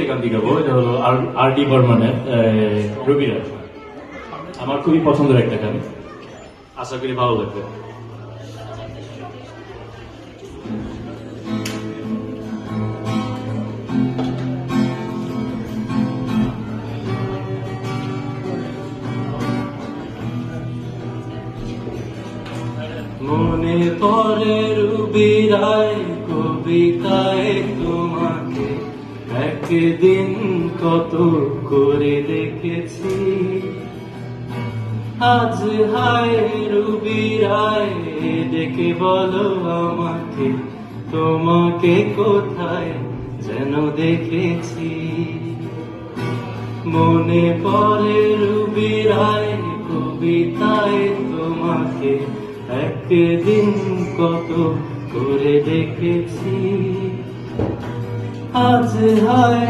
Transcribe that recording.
এই গানটি গাবো, এটা হলো আর ডি বর্মনের রবিরা। আমার খুবই পছন্দের একটা গান, আশা করি ভালো লাগবে। মনে পড়ে রবিরায় কবিতায় তোমাকে একদিন কত করে দেখেছি। আজ হায় রবিরায় ডেকে বলো আমাকে, তোমাকে কোথায় যেন দেখেছি। মনে পড়ে রবিরায় কবিতায় তোমাকে একদিন কত করে দেখেছি। আজ হায়